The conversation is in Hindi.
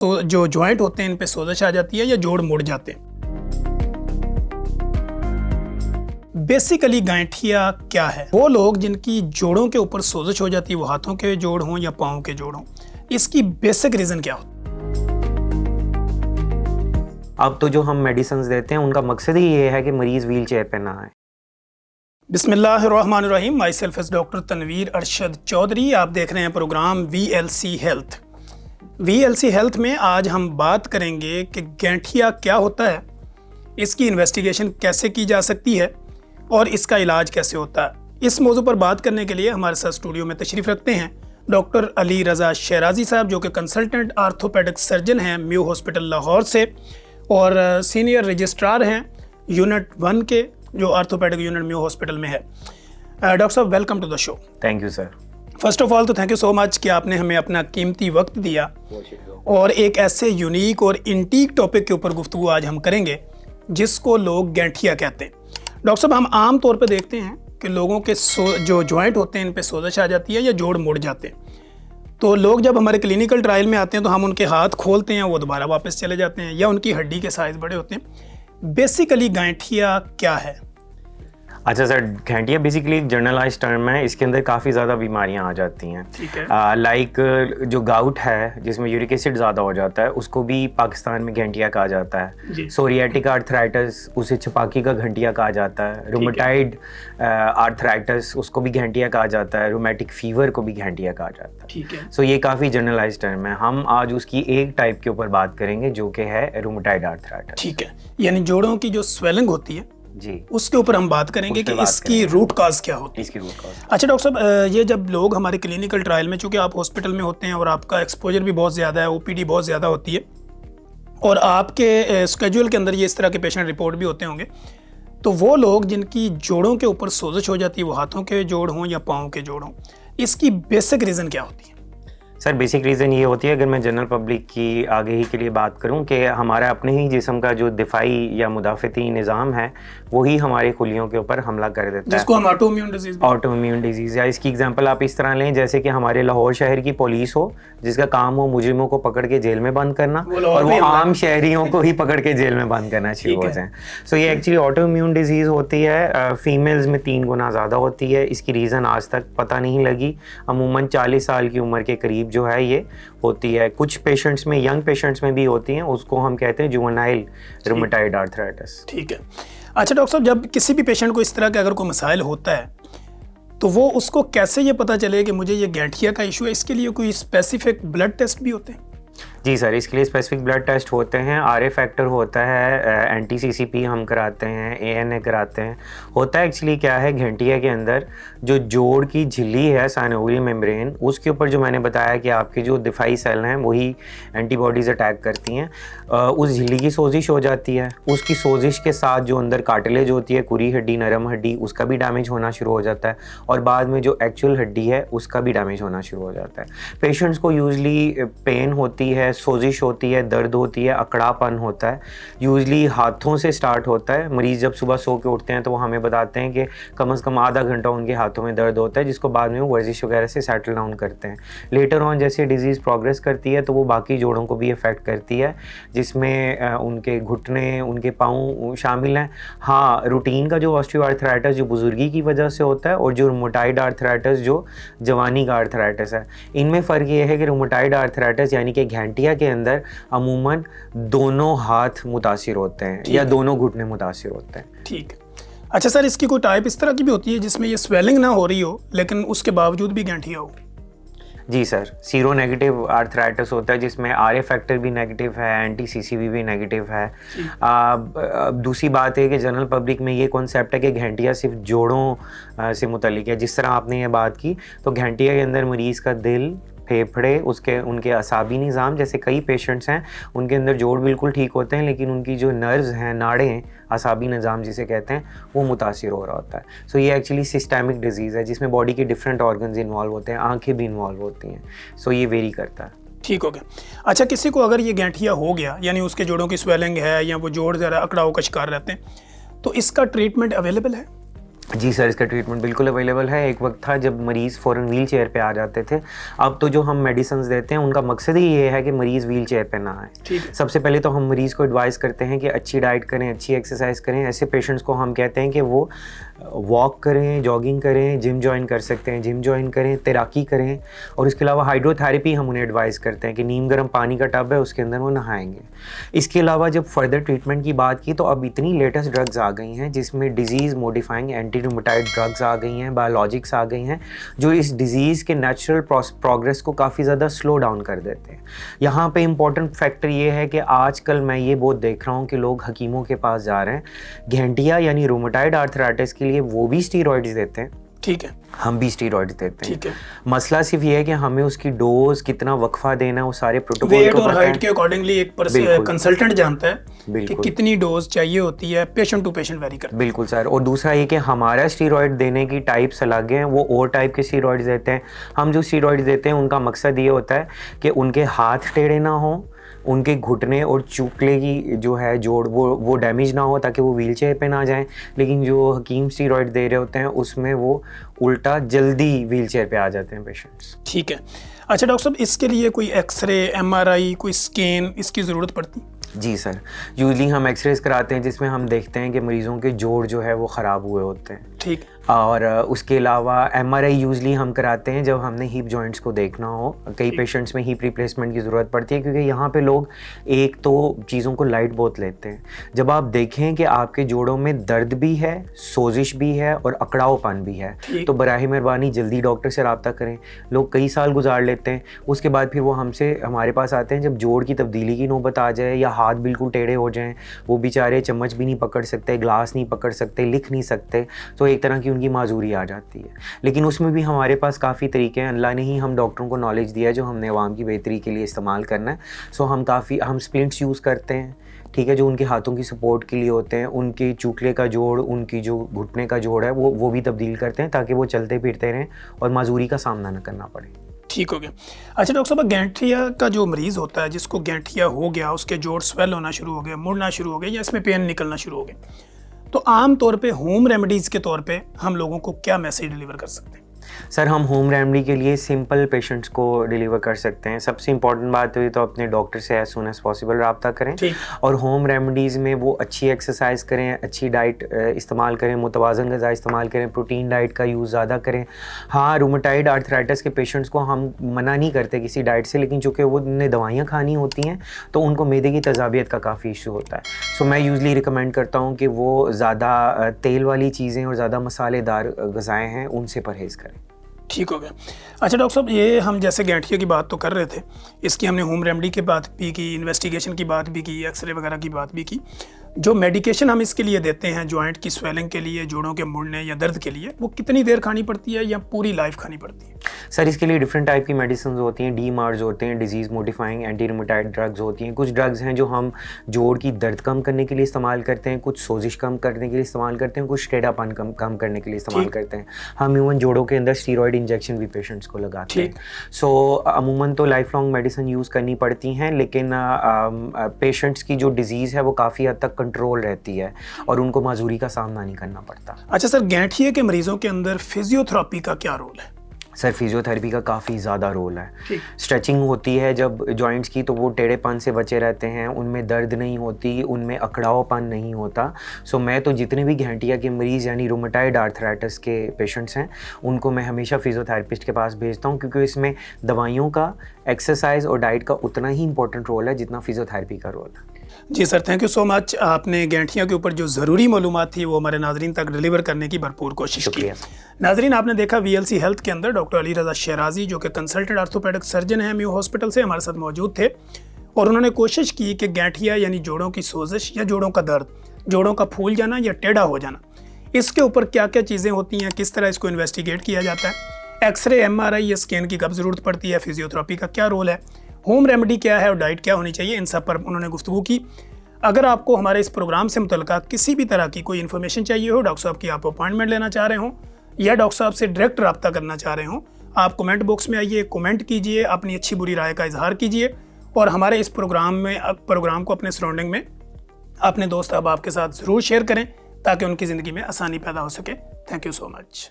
तो जो जॉइंट होते हैं इन पे सोजश आ जाती है या जोड़ मुड़ जाते हैं। बेसिकली गैंठिया क्या है? वो लोग जिनकी जोड़ों के ऊपर सोजश हो जाती है, वो हाथों के जोड़ हों या पाँव के जोड़ हों, इसकी बेसिक रीज़न क्या होता है? अब तो जो हम मेडिसिन देते हैं उनका मकसद ही ये है कि मरीज़ व्हील चेयर पे ना आए। बिस्मिल्लाहिर्रहमानिर्रहीम। Myself is doctor Tanveer Arshad Chaudhary. आप देख रहे हैं programme VLC health. VLC health में आज हम बात करेंगे कि गैंठिया क्या होता है, इसकी इन्वेस्टिगेशन कैसे की जा सकती है और इसका इलाज कैसे होता है। इस मौजू पर बात करने के लिए हमारे साथ स्टूडियो में तशरीफ़ रखते हैं डॉक्टर अली रज़ा शहराजी साहब, जो कि कंसल्टेंट आर्थोपेडिक सर्जन हैं म्यू हॉस्पिटल लाहौर से और सीनियर रजिस्ट्रार हैं यूनिट 1 के, जो आर्थोपेडिक यूनिट म्यू हॉस्पिटल में है। डॉक्टर साहब, welcome to the show. Thank you sir. First of all तो थैंक यू सो मच कि आपने हमें अपना कीमती वक्त दिया और एक ऐसे यूनिक और इंटीक टॉपिक के ऊपर गुफ्तगू आज हम करेंगे जिसको लोग गैंठिया कहते हैं। डॉक्टर साहब, हम आम तौर पे देखते हैं कि लोगों के जो जॉइंट होते हैं इन पे सोजश आ जाती है या जोड़ मुड़ जाते हैं। तो लोग जब हमारे क्लिनिकल ट्रायल में आते हैं तो हम उनके हाथ खोलते हैं, वो दोबारा वापस चले जाते हैं, या उनकी हड्डी के साइज़ बड़े होते हैं। बेसिकली गैंठिया क्या है? अच्छा सर, गैंठिया बेसिकली एक जनरलाइज टर्म है। इसके अंदर काफ़ी ज़्यादा बीमारियां आ जाती हैं। ठीक है। लाइक जो गाउट है जिसमें यूरिक एसिड ज़्यादा हो जाता है, उसको भी पाकिस्तान में गैंठिया कहा जाता है। सोरियाटिक आर्थराइटिस, उसे छपाकी का गैंठिया कहा जाता है। रूमेटाइड आर्थराइटिस, उसको भी गैंठिया कहा जाता है। रूमेटिक फीवर को भी गैंठिया कहा जाता है। ठीक है। सो ये काफ़ी जनरलाइज टर्म है। हम आज उसकी एक टाइप के ऊपर बात करेंगे जो कि है रूमेटाइड आर्थराइटिस। ठीक है, यानी जोड़ों की जो स्वेलिंग होती है जी, उसके ऊपर हम बात करेंगे कि इसकी रूट काज क्या होती है। इसकी रूट काज। अच्छा डॉक्टर साहब, ये जब लोग हमारे क्लिनिकल ट्रायल में, चूंकि आप हॉस्पिटल में होते हैं और आपका एक्सपोजर भी बहुत ज़्यादा है, OPD बहुत ज़्यादा होती है और आपके स्केड्यूल के अंदर ये इस तरह के पेशेंट रिपोर्ट भी होते होंगे, तो वो लोग जिनकी जोड़ों के ऊपर सोजश हो जाती है, वो हाथों के जोड़ हों या पाँव के जोड़ हों, इसकी बेसिक रीज़न क्या होती है? सर, बेसिक रीज़न ये होती है, अगर मैं जनरल पब्लिक की आगे के लिए बात करूं, कि हमारा अपने ही जिस्म का जो दिफाई या मुदाफ़ती निज़ाम है वही हमारे खुलियों के ऊपर हमला कर देता है, जिसको हम ऑटोइम्यून डिजीज़। या इसकी एग्जांपल आप इस तरह लें जैसे कि हमारे लाहौर शहर की पुलिस हो, जिसका काम हो मुजरिमों को पकड़ के जेल में बंद करना और वो आम शहरियों को ही पकड़ के जेल में बंद करना शुरू हो जाए। सो ये एक्चुअली ऑटोइम्यून डिजीज़ होती है। फीमेल्स में 3 गुना ज़्यादा होती है। इसकी रीज़न आज तक पता नहीं लगी। अमूमन 40 साल की उम्र के करीब जो है ये होती है। कुछ पेशेंट्स में, यंग पेशेंट्स में भी होती हैं। उसको हम कहते हैं जुवेनाइल रूमेटाइड आर्थराइटिस। ठीक है। अच्छा डॉक्टर साहब, जब किसी भी पेशेंट को इस तरह का अगर कोई मसाइल होता है तो वो उसको कैसे ये पता चले कि मुझे ये गैंठिया का इशू है? इसके लिए कोई स्पेसिफिक ब्लड टेस्ट भी होते हैं? जी सर, इसके लिए स्पेसिफिक ब्लड टेस्ट होते हैं। RA फैक्टर होता है, NT-CCP हम कराते हैं, ANA कराते हैं। होता है एक्चुअली क्या है, गैंठिया के अंदर जो जोड़ की झिल्ली है, साइनोवियल मेम्ब्रेन, उसके ऊपर जो मैंने बताया कि आपके जो दिफाई सेल हैं वही एंटीबॉडीज़ अटैक करती हैं। उस झिल्ली की सोजिश हो जाती है। उसकी सोजिश के साथ जो अंदर कार्टिलेज होती है, कुरी हड्डी, नरम हड्डी, उसका भी डैमेज होना शुरू हो जाता है और बाद में जो एक्चुअल हड्डी है उसका भी डैमेज होना शुरू हो जाता है। पेशेंट्स को यूजली पेन होती है, सोजिश होती है, दर्द होती है, अकड़ापन होता है। यूजली हाथों से स्टार्ट होता है। मरीज़ जब सुबह सो के उठते हैं तो वो हमें बताते हैं कि कम से कम आधा घंटा उनके हाथों में दर्द होता है, जिसको बाद में वो वर्जिश वगैरह से सेटल डाउन करते हैं। लेटर ऑन जैसे डिजीज़ प्रोग्रेस करती है तो वो बाकी जोड़ों को भी अफेक्ट करती है, जिसमें उनके घुटने, उनके पाँव शामिल हैं। हाँ, रूटीन का जो ऑस्टियोआर्थराइटिस जो बुजुर्गी की वजह से होता है और जो रूमेटाइड आर्थराइटिस जो जवानी का आर्थराइटिस है, इनमें फ़र्क ये है कि रूमेटाइड आर्थराइटिस यानी कि गैंठिया के अंदर अमूमन दोनों हाथ मुतासिर होते हैं या दोनों घुटने मुतासिर होते हैं। ठीक है। अच्छा सर, इसकी कोई टाइप इस तरह की भी होती है जिसमें ये स्वेलिंग ना हो रही हो लेकिन उसके बावजूद भी गैंठिया हो? जी सर, सीरो नेगेटिव आर्थराइटिस होता है जिसमें RA फैक्टर भी नेगेटिव है, NT-CCP भी नेगेटिव है। दूसरी बात है कि जनरल पब्लिक में ये कॉन्सेप्ट है कि गैंठिया सिर्फ जोड़ों से मुतल्लिक है। जिस तरह आपने ये बात की, तो गैंठिया के अंदर मरीज़ का दिल, फेफड़े, उनके असाबी निज़ाम, जैसे कई पेशेंट्स हैं उनके अंदर जोड़ बिल्कुल ठीक होते हैं लेकिन उनकी जो नर्व्स हैं, नाड़ें, असाबी निज़ाम जिसे कहते हैं, वो मुतासिर हो रहा होता है। सो ये एक्चुअली सिस्टेमिक डिजीज़ है जिसमें बॉडी के डिफरेंट ऑर्गन्स इन्वॉल्व होते हैं, आंखें भी इन्वॉल्व होती हैं। सो ये वेरी करता है। ठीक हो गया। अच्छा, किसी को अगर ये गैंठिया हो गया, यानी उसके जोड़ों की स्वेलिंग है या वो जोड़ ज़रा अकड़ाव का शिकार रहते हैं, तो इसका ट्रीटमेंट अवेलेबल है? जी सर, इसका ट्रीटमेंट बिल्कुल अवेलेबल है। एक वक्त था जब मरीज़ फ़ौरन व्हील चेयर पे आ जाते थे। अब तो जो हम मेडिसिन देते हैं उनका मकसद ही ये है कि मरीज़ व्हील चेयर पे ना आए। सबसे पहले तो हम मरीज़ को एडवाइस करते हैं कि अच्छी डाइट करें, अच्छी एक्सरसाइज करें। ऐसे पेशेंट्स को हम कहते हैं कि वो वॉक करें, जॉगिंग करें, जिम ज्वाइन कर सकते हैं, जिम ज्वाइन करें, तैराकी करें। और इसके अलावा हाइड्रोथेरेपी हम उन्हें एडवाइस करते हैं कि नीम गर्म पानी का टब है, उसके अंदर वो नहाएंगे। इसके अलावा जब फर्दर ट्रीटमेंट की बात की तो अब इतनी लेटेस्ट ड्रग्स आ गई हैं जिसमें disease modifying anti rheumatoid drugs आ गई हैं, बायोलॉजिक्स आ गई हैं, जो इस डिज़ीज़ के नेचुरल प्रोग्रेस को काफ़ी ज़्यादा स्लो डाउन कर देते हैं। यहाँ पे इम्पॉर्टेंट फैक्टर ये है कि आजकल मैं ये बहुत देख रहा हूँ कि लोग हकीमों के पास जा रहे हैं, गठिया यानी रूमेटॉइड आर्थराइटिस के लिए वो भी स्टीरॉइड्स देते हैं, ठीक है, हम भी स्टीरॉइड्स देते हैं। ठीक है। मसला सिर्फ ये है कि हमें उसकी डोज, कितना वक्फा देना, वो सारे प्रोटोकॉल वेट को और पता हाइट है। के अकॉर्डिंगली एक कंसल्टेंट जानता है कि कितनी डोज चाहिए होती है, पेशेंट टू पेशेंट वेरी करता है। बिल्कुल सर। और दूसरा ये कि हमारा स्टीरॉइड देने की टाइप्स अलग हैं, वो और टाइप के स्टीरॉइड्स देते हैं। हम जो स्टीरॉइड्स देते हैं उनका मकसद ये होता है कि उनके हाथ टेढ़े ना हो, उनके घुटने और चूकले की जो है जोड़ वो डैमेज ना हो, ताकि वो व्हील चेयर पे ना जाएं। लेकिन जो हकीम स्टीरॉइड दे रहे होते हैं उसमें वो उल्टा जल्दी व्हील चेयर पे आ जाते हैं पेशेंट्स। ठीक है। अच्छा डॉक्टर साहब, इसके लिए कोई एक्सरे, एमआरआई, कोई स्कैन इसकी ज़रूरत पड़ती? जी सर, यूजली हम एक्सरेज कराते हैं जिसमें हम देखते हैं कि मरीज़ों के जोड़ जो है वो ख़राब हुए होते हैं। ठीक। और उसके अलावा एमआरआई यूजली हम कराते हैं जब हमने हिप जॉइंट्स को देखना हो। कई पेशेंट्स में हिप रिप्लेसमेंट की ज़रूरत पड़ती है, क्योंकि यहाँ पे लोग एक तो चीज़ों को लाइट बहुत लेते हैं। जब आप देखें कि आपके जोड़ों में दर्द भी है, सोजिश भी है और अकड़ावपन भी है, तो बराह मेहरबानी जल्दी डॉक्टर से रब्ता करें। लोग कई साल गुजार लेते हैं, उसके बाद फिर वो हमारे पास आते हैं जब जोड़ की तब्दीली की नौबत आ जाए या हाथ बिल्कुल टेढ़े हो जाएं, वो बेचारे चम्मच भी नहीं पकड़ सकते, ग्लास नहीं पकड़ सकते, लिख नहीं सकते, तो एक तरह की उनकी माजूरी आ जाती है। लेकिन उसमें भी हमारे पास काफ़ी तरीके हैं। अल्लाह ने ही हम डॉक्टरों को नॉलेज दिया है जो हमने अवाम की बेहतरी के लिए इस्तेमाल करना है। सो हम स्प्लिंट्स यूज़ करते हैं, ठीक है, जो उनके हाथों की सपोर्ट के लिए होते हैं। उनके चूकले का जोड़, उनकी जो घुटने का जोड़ है वो भी तब्दील करते हैं ताकि वो चलते फिरते रहें और माजूरी का सामना न करना पड़े। ठीक हो गया। अच्छा डॉक्टर साहब, गैंठिया का जो मरीज़ होता है, जिसको गैंठिया हो गया, उसके जोड़ स्वेल होना शुरू हो गया, मुड़ना शुरू हो गया या इसमें पेन निकलना शुरू हो गया, तो आम तौर पे होम रेमेडीज़ के तौर पे हम लोगों को क्या मैसेज डिलीवर कर सकते हैं? सर, हम होम रेमेडी के लिए सिंपल पेशेंट्स को डिलीवर कर सकते हैं। सबसे इंपॉर्टेंट बात हुई तो अपने डॉक्टर से एज सून एज पॉसिबल रब्ता करें। और होम रेमेडीज़ में वो अच्छी एक्सरसाइज करें, अच्छी डाइट इस्तेमाल करें, मुतवाज़न ग़िज़ा इस्तेमाल करें, प्रोटीन डाइट का यूज़ ज़्यादा करें। हाँ, रूमेटॉइड आर्थराइटिस के पेशेंट्स को हम मना नहीं करते किसी डाइट से, लेकिन चूँकि वो उन्हें दवाइयाँ खानी होती हैं तो उनको मैदे की तज़ाबियत का काफ़ी इशू होता है। सो मैं यूजली रिकमेंड करता हूँ कि वो ज़्यादा तेल वाली चीज़ें और ज़्यादा मसालेदार ग़िज़ाएँ हैं उनसे परहेज़ करें। ठीक हो गया। अच्छा डॉक्टर साहब, ये हम जैसे गैंठिया की बात तो कर रहे थे, इसकी हमने होम रेमेडी की बात भी की, इन्वेस्टिगेशन की बात भी की, एक्सरे वगैरह की बात भी की। जो मेडिकेशन हम इसके लिए देते हैं जॉइंट की स्वेलिंग के लिए, जोड़ों के मुड़ने या दर्द के लिए, वो कितनी देर खानी पड़ती है या पूरी लाइफ खानी पड़ती है? सर, इसके लिए डिफरेंट टाइप की मेडिसिन होती हैं। DMARDs होते हैं, disease modifying anti rheumatoid drugs होती हैं। कुछ ड्रग्स हैं जो हम जोड़ की दर्द कम करने के लिए इस्तेमाल करते हैं, कुछ सोजिश कम करने के लिए इस्तेमाल करते हैं, कुछ टेढ़ापन कम करने के लिए इस्तेमाल करते हैं। हम ह्यूमन जोड़ों के अंदर स्टीरॉयड इंजेक्शन भी पेशेंट्स को लगाते हैं। सो अमूमन तो लाइफ लॉन्ग मेडिसिन यूज़ करनी पड़ती हैं, लेकिन पेशेंट्स की जो डिजीज़ है वो काफ़ी हद तक कंट्रोल रहती है और उनको माजूरी का सामना नहीं करना पड़ता। अच्छा सर, गैंठिया के मरीजों के अंदर फिजियोथेरेपी का क्या रोल है? सर, फिजियोथेरेपी का काफ़ी ज़्यादा रोल है। स्ट्रेचिंग होती है जब जॉइंट्स की, तो वो टेढ़ेपन से बचे रहते हैं, उनमें दर्द नहीं होती, उनमें अकड़ावपन नहीं होता। सो मैं तो जितने भी गैंठिया के मरीज़ यानी रूमेटॉइड आर्थराइटिस के पेशेंट्स हैं उनको मैं हमेशा फिजियोथेरेपिस्ट के पास भेजता हूँ, क्योंकि इसमें दवाइयों का, एक्सरसाइज और डाइट का उतना ही इंपॉर्टेंट रोल है जितना फिजियोथेरेपी का रोल है। जी sir, thank you so much. आपने गैंठिया के ऊपर जो ज़रूरी मालूमात थी वो हमारे नाजरीन तक डिलीवर करने की भरपूर कोशिश की। नाजरीन, आपने देखा VLC हेल्थ के अंदर डॉक्टर अली रज़ा शहराजी, जो कि कंसल्टेंट आर्थोपेडिक सर्जन हैं, म्यू हॉस्पिटल से हमारे साथ मौजूद थे और उन्होंने कोशिश की कि गैंठिया यानी जोड़ों की सोजिश या जोड़ों का दर्द, जोड़ों का फूल जाना या टेढ़ा हो जाना, इसके ऊपर क्या क्या चीज़ें होती हैं, किस तरह इसको इन्वेस्टिगेट किया जाता है, एक्सरे, MRI या स्कैन की कब ज़रूरत पड़ती है, फिजियोथेरेपी का क्या रोल है, होम रेमेडी क्या है और डाइट क्या होनी चाहिए, इन सब पर उन्होंने गुफ्तगू की। अगर आपको हमारे इस प्रोग्राम से मुतल्लिक़ किसी भी तरह की कोई इन्फॉर्मेशन चाहिए हो, डॉक्टर साहब की आप अपॉइंटमेंट लेना चाह रहे हो या डॉक्टर साहब से डायरेक्ट रब्ता करना चाह रहे हो, आप कमेंट बॉक्स में आइए, कमेंट कीजिए, अपनी अच्छी बुरी राय का इजहार कीजिए और हमारे इस प्रोग्राम को अपने सराउंडिंग में अपने दोस्त अहबाब के साथ ज़रूर शेयर करें। ताकि उनकी ज़िंदगी में आसानी पैदा हो सके। Thank you so much.